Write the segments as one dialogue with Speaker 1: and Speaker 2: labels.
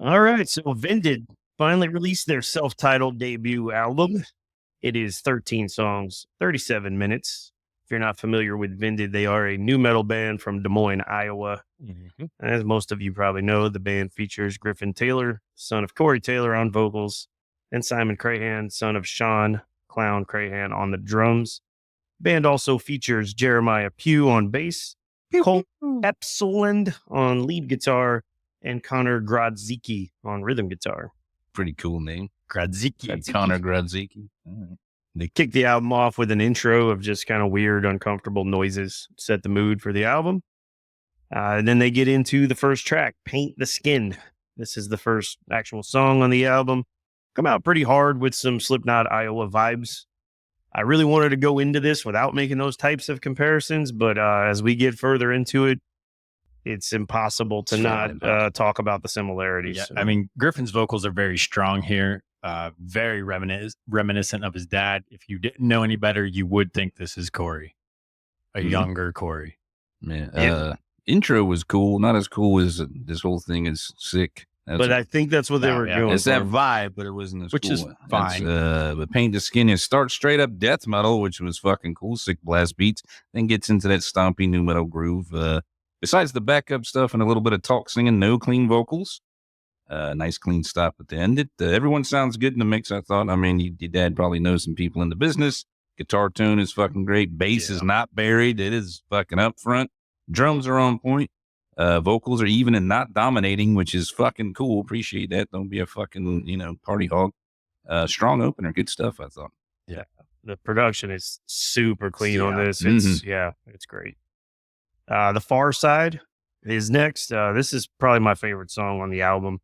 Speaker 1: All right, so Vended finally released their self-titled debut album. It is 13 songs, 37 minutes. If you're not familiar with Vended, they are a new metal band from Des Moines, Iowa. As most of you probably know, the band features Griffin Taylor, son of Corey Taylor, on vocals, and Simon Crahan, son of Sean Clown Crahan, on the drums. Band also features Jeremiah Pugh on bass, Colt Epsiland on lead guitar, and Connor Grodzicki on rhythm guitar.
Speaker 2: Pretty cool name.
Speaker 1: Grodzicki.
Speaker 2: Connor Grodzicki.
Speaker 1: They kicked the album off with an intro of just kind of weird, uncomfortable noises, set the mood for the album. And then they get into the first track, Paint the Skin. This is the first actual song on the album. Come out pretty hard with some Slipknot Iowa vibes. I really wanted to go into this without making those types of comparisons, but as we get further into it, it's impossible to not talk about the similarities.
Speaker 3: Yeah, I mean, Griffin's vocals are very strong here, very reminiscent of his dad. If you didn't know any better, you would think this is Corey, a younger Corey.
Speaker 2: Man, intro was cool. Not as cool as this whole thing is sick.
Speaker 1: But I think that's what they were doing.
Speaker 2: It's that vibe, but it wasn't as
Speaker 3: which
Speaker 2: cool.
Speaker 3: Is fine.
Speaker 2: But Paint the Skin is starts straight up death metal, which was fucking cool. Sick blast beats. Then gets into that stompy new metal groove. Besides the backup stuff and a little bit of talk singing, no clean vocals. Nice clean stop at the end. Everyone sounds good in the mix, I thought. I mean, your dad probably knows some people in the business. Guitar tone is fucking great. Bass is not buried. It is fucking up front. Drums are on point. Vocals are even and not dominating, which is fucking cool. Appreciate that. Don't be a fucking, party hog. Strong opener. Good stuff, I thought.
Speaker 1: Yeah. The production is super clean on this. It's it's great. The Far Side is next. This is probably my favorite song on the album.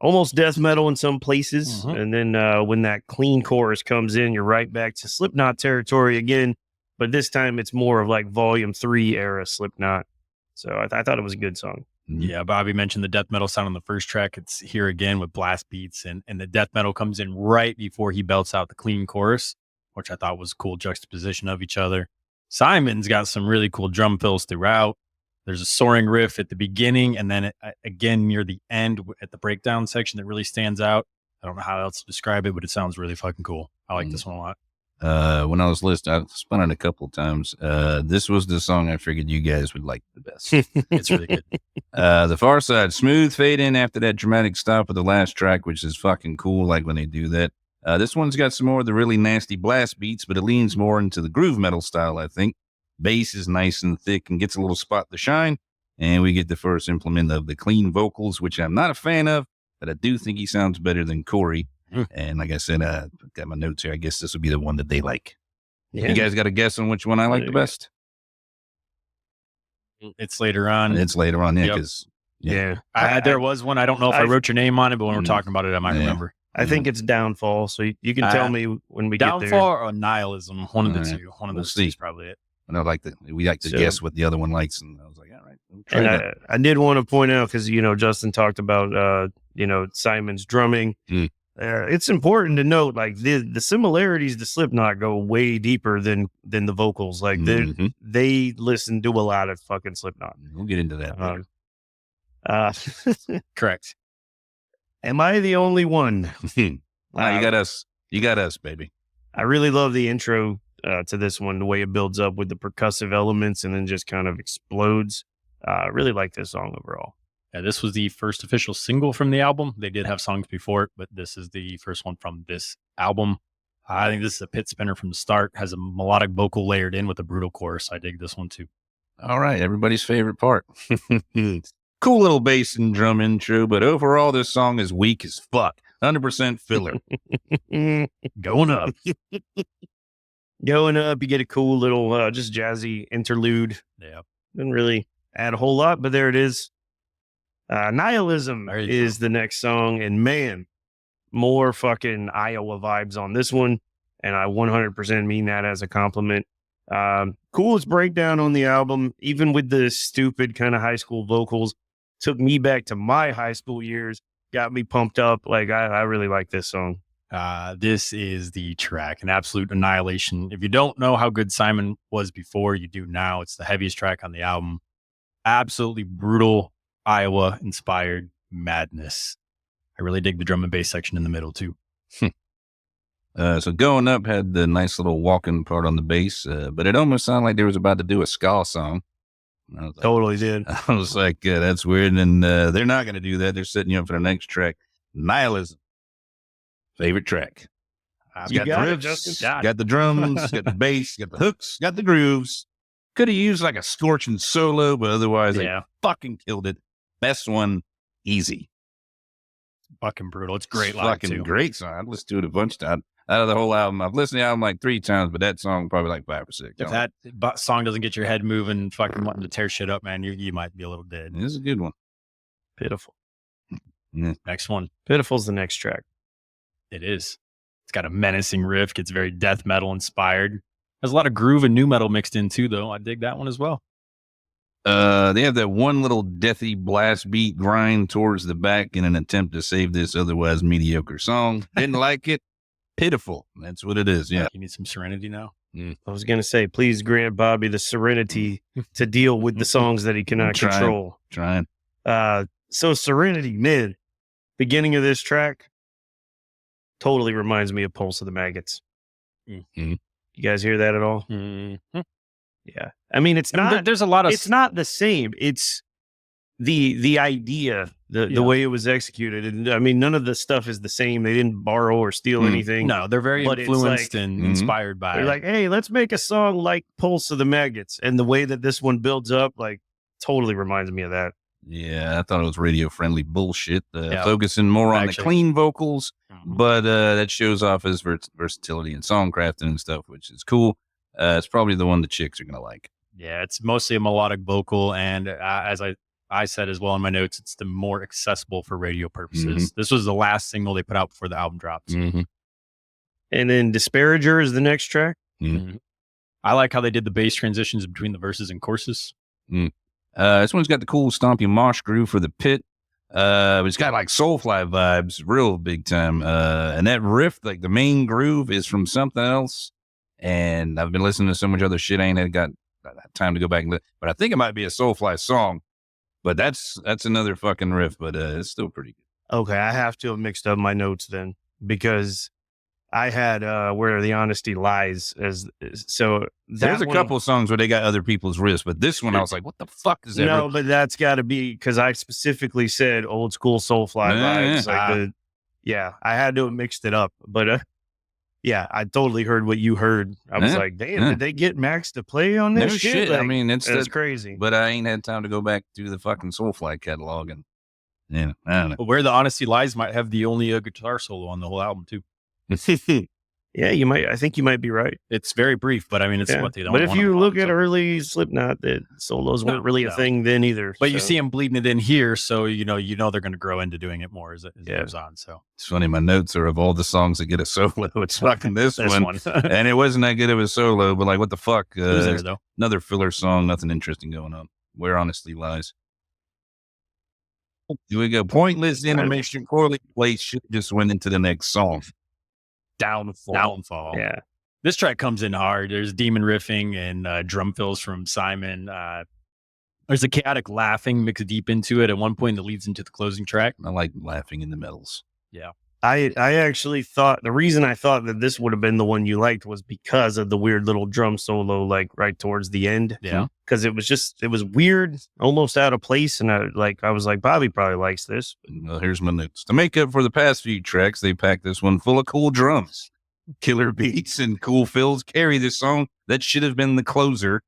Speaker 1: Almost death metal in some places. And then when that clean chorus comes in, you're right back to Slipknot territory again. But this time it's more of like Volume 3 era Slipknot. So I thought it was a good song.
Speaker 3: Yeah, Bobby mentioned the death metal sound on the first track. It's here again with blast beats, and the death metal comes in right before he belts out the clean chorus, which I thought was a cool juxtaposition of each other. Simon's got some really cool drum fills throughout. There's a soaring riff at the beginning, and then again near the end at the breakdown section that really stands out. I don't know how else to describe it, but it sounds really fucking cool. I like this one a lot.
Speaker 2: When I was listening, I spun it a couple of times. This was the song I figured you guys would like the best.
Speaker 3: It's really good.
Speaker 2: The Far Side, smooth fade in after that dramatic stop of the last track, which is fucking cool. Like when they do that. This one's got some more of the really nasty blast beats, but it leans more into the groove metal style, I think. Bass is nice and thick and gets a little spot to shine. And we get the first implement of the clean vocals, which I'm not a fan of, but I do think he sounds better than Corey. And like I said, I got my notes here. I guess this will be the one that they like. Yeah. You guys got a guess on which one I like the best?
Speaker 3: It's later on.
Speaker 2: It's later on, because
Speaker 3: there was one. I don't know if I wrote your name on it, but when we're talking about it, I might remember.
Speaker 1: I think it's Downfall. So you can tell me when we get there.
Speaker 3: Downfall or Nihilism, one of the two. One of those two is probably it.
Speaker 2: And we like to guess what the other one likes, and I was like, all right.
Speaker 1: And I did want to point out because Justin talked about Simon's drumming. It's important to note, like the similarities to Slipknot go way deeper than the vocals. Like they listen to a lot of fucking Slipknot.
Speaker 2: We'll get into that.
Speaker 3: Correct.
Speaker 1: Am I the only one?
Speaker 2: You got us. You got us, baby.
Speaker 1: I really love the intro to this one, the way it builds up with the percussive elements and then just kind of explodes. I really like this song overall.
Speaker 3: Yeah, this was the first official single from the album. They did have songs before it, but this is the first one from this album. I think this is a pit spinner from the start. Has a melodic vocal layered in with a brutal chorus. I dig this one too.
Speaker 2: All right, everybody's favorite part. Cool little bass and drum intro, but overall this song is weak as fuck. 100% filler.
Speaker 1: Going up. Going up, you get a cool little just jazzy interlude.
Speaker 3: Yeah.
Speaker 1: Didn't really add a whole lot, but there it is. Nihilism is the next song, and man, more fucking Iowa vibes on this one, and I 100% mean that as a compliment. Coolest breakdown on the album, even with the stupid kind of high school vocals, took me back to my high school years, got me pumped up. Like I really like this song.
Speaker 3: This is the track, an absolute annihilation. If you don't know how good Simon was before, you do now. It's the heaviest track on the album. Absolutely brutal Iowa inspired madness. I really dig the drum and bass section in the middle too.
Speaker 2: So Going Up had the nice little walking part on the bass, but it almost sounded like they was about to do a ska song. I was like,
Speaker 1: Totally did.
Speaker 2: I was like, that's weird. And they're not going to do that. They're setting you up for the next track. Nihilism. Favorite track.
Speaker 1: You got it,
Speaker 2: riffs,
Speaker 1: Justin.
Speaker 2: got the drums, got the bass, got the hooks, got the grooves. Could have used like a scorching solo, but otherwise they fucking killed it. Best one, easy.
Speaker 3: Fucking brutal. It's great live
Speaker 2: Fucking
Speaker 3: too.
Speaker 2: great song. I've listened to it a bunch of times. Out of the whole album, I've listened to the album like 3 times, but that song probably like 5 or 6.
Speaker 3: If that song doesn't get your head moving, fucking wanting to tear shit up, man, you might be a little dead.
Speaker 2: This is a good one.
Speaker 1: Pitiful.
Speaker 2: Yeah.
Speaker 3: Next one.
Speaker 1: Pitiful's the next track.
Speaker 3: It is. It's got a menacing riff. Gets very death metal inspired. There's a lot of groove and new metal mixed in too, though. I dig that one as well.
Speaker 2: They have that one little deathy blast beat grind towards the back in an attempt to save this otherwise mediocre song. Didn't like it. Pitiful. That's what it is. Yeah.
Speaker 3: You need some serenity now.
Speaker 1: I was going to say, please grant Bobby the serenity to deal with the songs that he cannot control.
Speaker 2: Trying.
Speaker 1: So Serenity, mid, beginning of this track, totally reminds me of Pulse of the Maggots.
Speaker 2: Mm-hmm.
Speaker 1: You guys hear that at all?
Speaker 3: Mm-hmm.
Speaker 1: Yeah. I mean, it's not,
Speaker 3: there's a lot of,
Speaker 1: it's not the same. It's the idea, the way it was executed. And I mean, none of the stuff is the same. They didn't borrow or steal anything.
Speaker 3: No, they're very
Speaker 1: But
Speaker 3: influenced
Speaker 1: it's
Speaker 3: and inspired by
Speaker 1: They're
Speaker 3: it.
Speaker 1: like, hey, let's make a song like Pulse of the Maggots. And the way that this one builds up, like, totally reminds me of that.
Speaker 2: Yeah, I thought it was radio-friendly bullshit, focusing more on the clean vocals, but that shows off his versatility in songcrafting and stuff, which is cool. It's probably the one the chicks are going to like.
Speaker 3: Yeah, it's mostly a melodic vocal, and as I said as well in my notes, it's the more accessible for radio purposes. This was the last single they put out before the album dropped.
Speaker 1: And then Disparager is the next track.
Speaker 3: I like how they did the bass transitions between the verses and choruses.
Speaker 2: This one's got the cool stompy mosh groove for the pit. It's got like Soulfly vibes, real big time. And that riff, like the main groove, is from something else. And I've been listening to so much other shit, I ain't got time to go back and listen. But I think it might be a Soulfly song. But that's another fucking riff, but it's still pretty good.
Speaker 1: Okay, I have to have mixed up my notes then, because I had Where the Honesty Lies
Speaker 2: There's a couple songs where they got other people's riffs, but this one I was like, what the fuck is that?
Speaker 1: No, but that's got to be because I specifically said old school Soulfly vibes. I had to have mixed it up, but I totally heard what you heard. I was like, damn, did they get Max to play on this shit? Like,
Speaker 2: I mean, it's
Speaker 1: crazy.
Speaker 2: But I ain't had time to go back to the fucking Soulfly catalog, and I don't know.
Speaker 3: But Where the Honesty Lies might have the only guitar solo on the whole album too.
Speaker 1: Yeah, you might. I think you might be right.
Speaker 3: It's very brief, but I mean, it's what they don't.
Speaker 1: But if you look at early Slipknot, that solos weren't really a thing then either.
Speaker 3: But you see them bleeding it in here, so you know they're going to grow into doing it more as it goes on. So
Speaker 2: it's funny. My notes are of all the songs that get a solo, it's fucking this one. And it wasn't that good of a solo, but like, what the fuck?
Speaker 3: Who's there though?
Speaker 2: Another filler song, nothing interesting going on. Where Honesty Lies. Here we go. Pointless intermission, poorly placed. Shit just went into the next song.
Speaker 3: Downfall.
Speaker 1: Yeah.
Speaker 3: This track comes in hard. There's demon riffing and drum fills from Simon. There's a chaotic laughing mixed deep into it at one point that leads into the closing track.
Speaker 2: I like laughing in the metals.
Speaker 3: Yeah.
Speaker 1: I actually thought the reason I thought that this would have been the one you liked was because of the weird little drum solo, like right towards the end.
Speaker 3: Yeah.
Speaker 1: Because it was weird, almost out of place. And I was like, Bobby probably likes this.
Speaker 2: Well, here's my notes. To make up for the past few tracks, they packed this one full of cool drums. Killer beats and cool fills carry this song. That should have been the closer,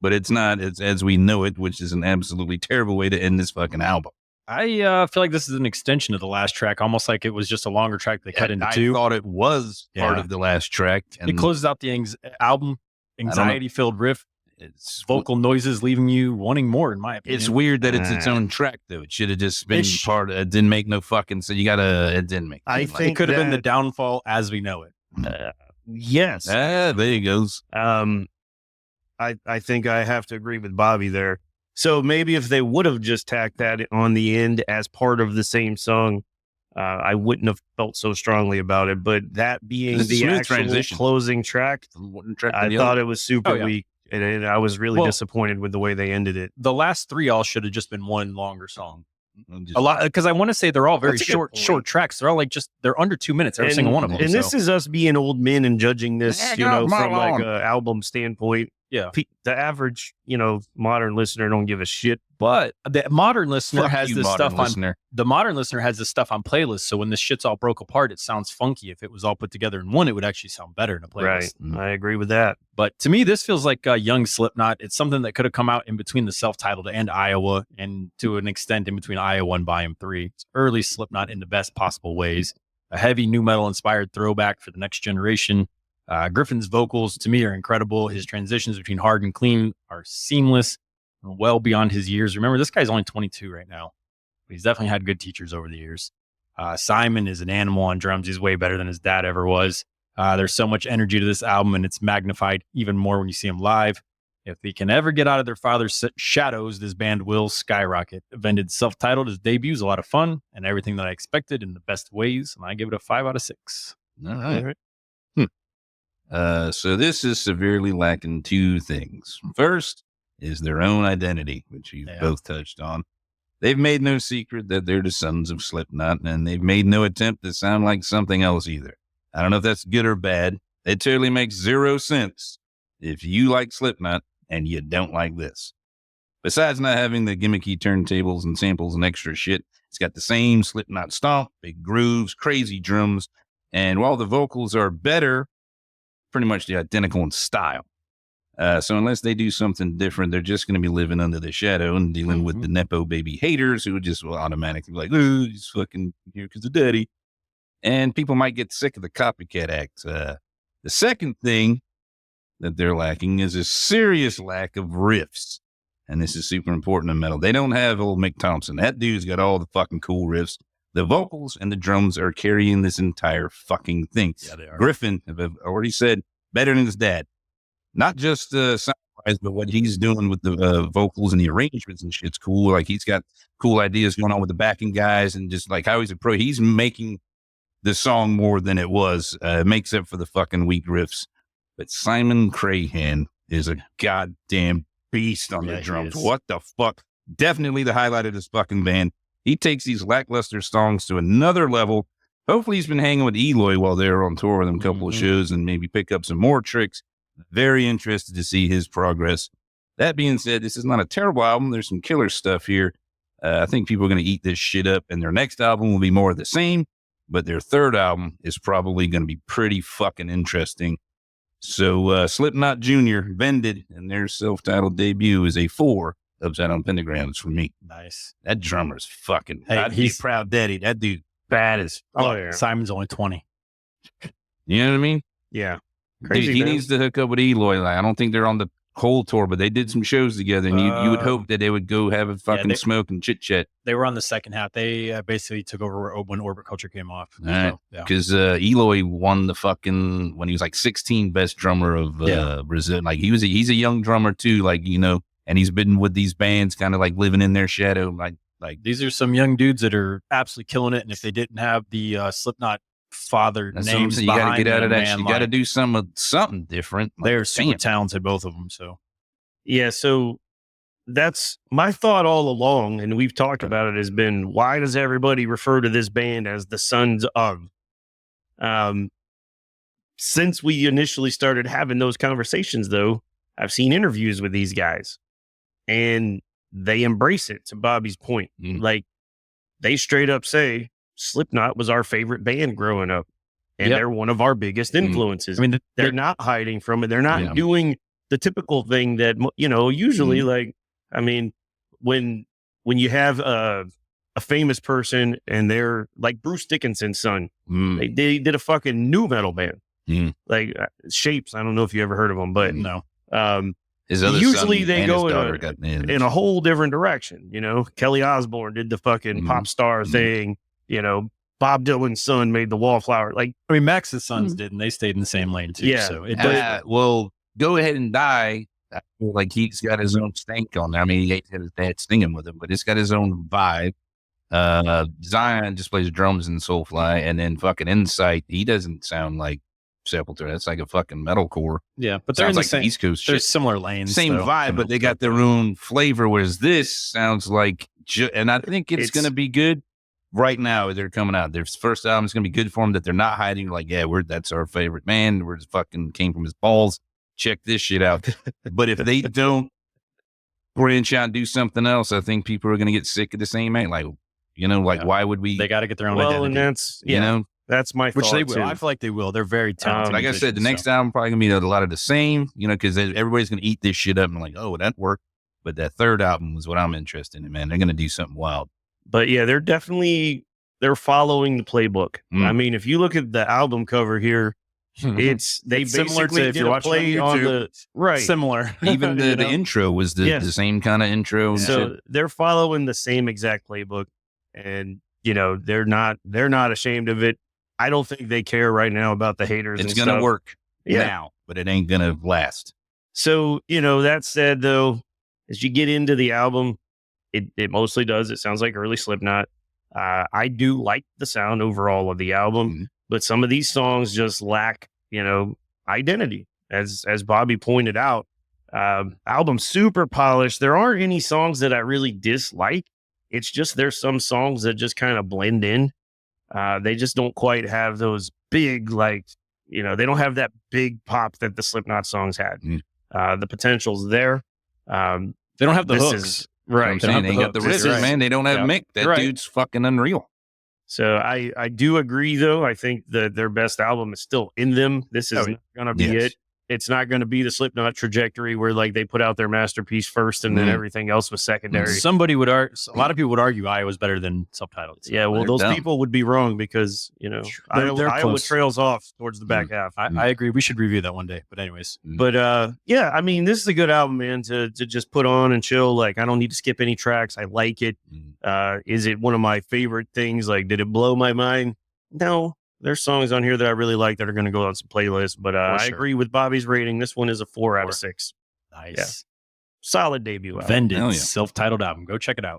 Speaker 2: but it's not. It's As We Know It, which is an absolutely terrible way to end this fucking album.
Speaker 3: I feel like this is an extension of the last track, almost like it was just a longer track they cut into two.
Speaker 2: I thought it was part of the last track. And
Speaker 3: it closes out the album, anxiety-filled riff. It's vocal noises leaving you wanting more, in my opinion.
Speaker 2: It's weird that it's its own track, though. It should have just been part of it. Didn't make no fucking sense. It didn't make
Speaker 1: I think
Speaker 3: it could have been the downfall as we know it.
Speaker 1: Yes.
Speaker 2: There he goes.
Speaker 1: I think I have to agree with Bobby there. So maybe if they would have just tacked that on the end as part of the same song, I wouldn't have felt so strongly about it. But that being the actual closing track, I thought it was super weak. And I was really disappointed with the way they ended it.
Speaker 3: The last three all should have just been one longer song. A lot, because I want to say they're all very
Speaker 1: That's a good
Speaker 3: short
Speaker 1: point.
Speaker 3: tracks. They're all like they're under 2 minutes, every single one of them.
Speaker 1: And this is us being old men and judging this,
Speaker 2: Heck,
Speaker 1: from
Speaker 2: come
Speaker 1: like
Speaker 2: on.
Speaker 1: a album standpoint.
Speaker 3: Yeah.
Speaker 1: The average, modern listener don't give a shit.
Speaker 3: But the modern listener
Speaker 2: Fuck
Speaker 3: has
Speaker 2: you,
Speaker 3: this
Speaker 2: modern
Speaker 3: stuff
Speaker 2: listener.
Speaker 3: on the modern listener has this stuff on playlists. So when this shit's all broke apart, it sounds funky. If it was all put together in one, it would actually sound better in a playlist.
Speaker 1: Right. I agree with that.
Speaker 3: But to me, this feels like a young Slipknot. It's something that could have come out in between the self-titled and Iowa, and to an extent in between Iowa and Volume 3. It's early Slipknot in the best possible ways. A heavy new metal inspired throwback for the next generation. Griffin's vocals to me are incredible. His transitions between hard and clean are seamless and well beyond his years. Remember, this guy's only 22 right now. But he's definitely had good teachers over the years. Simon is an animal on drums. He's way better than his dad ever was. There's so much energy to this album, and it's magnified even more when you see him live. If they can ever get out of their father's shadows, this band will skyrocket. Vended, self-titled, his debut is a lot of fun and everything that I expected in the best ways. And I give it a 5 out of 6.
Speaker 2: All right. So this is severely lacking two things. First is their own identity, which you've both touched on. They've made no secret that they're the sons of Slipknot, and they've made no attempt to sound like something else either. I don't know if that's good or bad. It totally makes zero sense if you like Slipknot and you don't like this. Besides not having the gimmicky turntables and samples and extra shit, it's got the same Slipknot stomp, big grooves, crazy drums, and while the vocals are better, pretty much the identical in style. So unless they do something different, they're just going to be living under the shadow and dealing with the Nepo baby haters who just will automatically be like, oh, he's fucking here because of daddy. And people might get sick of the copycat act. The second thing that they're lacking is a serious lack of riffs. And this is super important in metal. They don't have old Mick Thompson. That dude's got all the fucking cool riffs. The vocals and the drums are carrying this entire fucking thing.
Speaker 3: Yeah, they are.
Speaker 2: Griffin, I've already said, better than his dad. Not just sound-wise, but what he's doing with the vocals and the arrangements and shit's cool. Like, he's got cool ideas going on with the backing guys and just like how he's a pro. He's making the song more than it was. Makes up for the fucking weak riffs. But Simon Crahan is a goddamn beast on the drums. What the fuck? Definitely the highlight of this fucking band. He takes these lackluster songs to another level. Hopefully he's been hanging with Eloy while they were on tour with them a couple of shows and maybe pick up some more tricks. Very interested to see his progress. That being said, this is not a terrible album. There's some killer stuff here. I think people are going to eat this shit up, and their next album will be more of the same, but their third album is probably going to be pretty fucking interesting. So Slipknot Jr., Vended, and their self-titled debut is a 4 upside down pentagrams for me.
Speaker 3: Nice.
Speaker 2: That drummer's fucking,
Speaker 3: Hey,
Speaker 2: he's proud daddy. That dude bad as fuck.
Speaker 1: Oh, yeah.
Speaker 3: Simon's only 20.
Speaker 2: You know what I mean?
Speaker 1: Yeah.
Speaker 2: Dude,
Speaker 1: Crazy,
Speaker 2: he
Speaker 1: man.
Speaker 2: needs to hook up with Eloy. Like, I don't think they're on the whole tour, but they did some shows together, and you would hope that they would go have a fucking smoke and chit chat.
Speaker 3: They were on the second half. They basically took over when Orbit Culture came off.
Speaker 2: All right.
Speaker 3: So, yeah.
Speaker 2: Because Eloy won the fucking, when he was like 16, best drummer of Brazil. Like, he's a young drummer too, like, you know, and he's been with these bands kind of like living in their shadow. Like
Speaker 3: These are some young dudes that are absolutely killing it. And if they didn't have the Slipknot father
Speaker 2: that's what I'm
Speaker 3: names
Speaker 2: saying. You got to get out of that.
Speaker 3: man,
Speaker 2: You got to do something different. Like,
Speaker 3: they're super
Speaker 2: damn.
Speaker 3: talented, both of them. So
Speaker 1: Yeah, so that's my thought all along, and we've talked about it, has been, why does everybody refer to this band as the Sons of? Since we initially started having those conversations, though, I've seen interviews with these guys, and they embrace it, to Bobby's point. Like, they straight up say, Slipknot was our favorite band growing up, and they're one of our biggest influences.
Speaker 3: I mean,
Speaker 1: they're not hiding from it. They're not doing the typical thing that, you know, usually like, I mean, when you have a famous person and they're like Bruce Dickinson's son, they did a fucking new metal band, like Shapes. I don't know if you ever heard of them, but
Speaker 3: no.
Speaker 2: His other
Speaker 1: usually
Speaker 2: son
Speaker 1: they
Speaker 2: and
Speaker 1: go
Speaker 2: his daughter got
Speaker 1: in a whole different direction. You know, Kelly Osbourne did the fucking pop star thing. You know, Bob Dylan's son made the Wallflower. Like,
Speaker 3: I mean, Max's sons did, and they stayed in the same lane too.
Speaker 1: Yeah.
Speaker 3: So it
Speaker 2: well, Go Ahead and Die. I feel like he's got his own stank on there. I mean, he ain't had his dad singing with him, but it's got his own vibe. Zion just plays drums in Soulfly, and then fucking Insight, he doesn't sound like Sepultura. That's like a fucking metalcore.
Speaker 3: Yeah, but they're in
Speaker 2: Sounds
Speaker 3: the
Speaker 2: like
Speaker 3: same,
Speaker 2: the East Coast
Speaker 3: there's
Speaker 2: shit.
Speaker 3: similar lanes.
Speaker 2: Same
Speaker 3: though,
Speaker 2: vibe, but they got their own flavor, whereas this sounds like and I think it's going to be good right now. They're coming out. Their first album is going to be good for them, that they're not hiding. Like, yeah, that's our favorite man. We're just fucking came from his balls. Check this shit out. But if they don't branch out and do something else, I think people are going to get sick of the same act. Like, why would we?
Speaker 3: They got to get their own
Speaker 1: well,
Speaker 3: identity.
Speaker 1: and that's that's my thought.
Speaker 3: Which they will.
Speaker 1: Too.
Speaker 3: I feel like they will. They're very talented.
Speaker 2: Like I said, the next album probably gonna be a lot of the same. Because everybody's gonna eat this shit up and like, oh, that worked. But that third album was what I'm interested in. Man, they're gonna do something wild.
Speaker 1: But yeah, they're following the playbook. I mean, if you look at the album cover here, it's
Speaker 3: similar to if you're watching
Speaker 1: play on the right.
Speaker 3: Similar.
Speaker 2: Even the intro was the same kind of intro. And
Speaker 1: so
Speaker 2: shit.
Speaker 1: they're following the same exact playbook, and they're not ashamed of it. I don't think they care right now about the haters.
Speaker 2: It's gonna work now, but it ain't gonna last.
Speaker 1: So that said, though, as you get into the album, it mostly does. It sounds like early Slipknot. I do like the sound overall of the album, but some of these songs just lack, identity. As Bobby pointed out, album super polished. There aren't any songs that I really dislike. It's just there's some songs that just kind of blend in. They just don't quite have those big, they don't have that big pop that the Slipknot songs had. The potential's there.
Speaker 3: They don't have the hooks.
Speaker 2: Right. They ain't got the riffs, man. They don't have Mick. That dude's fucking unreal.
Speaker 1: So I do agree, though. I think that their best album is still in them. This is not going to be it. It's not going to be the Slipknot trajectory where they put out their masterpiece first and then everything else was secondary.
Speaker 3: Somebody would argue, a lot of people would argue Iowa's better than self-titled.
Speaker 1: Yeah, well, those people would be wrong because, Iowa trails off towards the back half.
Speaker 3: I agree. We should review that one day. But anyways.
Speaker 1: But I mean, this is a good album, man, to just put on and chill. I don't need to skip any tracks. I like it. Is it one of my favorite things? Did it blow my mind? No. There's songs on here that I really like that are going to go on some playlists, but I agree with Bobby's rating. This one is a 4 out of 6.
Speaker 3: Nice.
Speaker 1: Yeah. Solid debut album.
Speaker 3: Vended, self-titled album. Go check it out.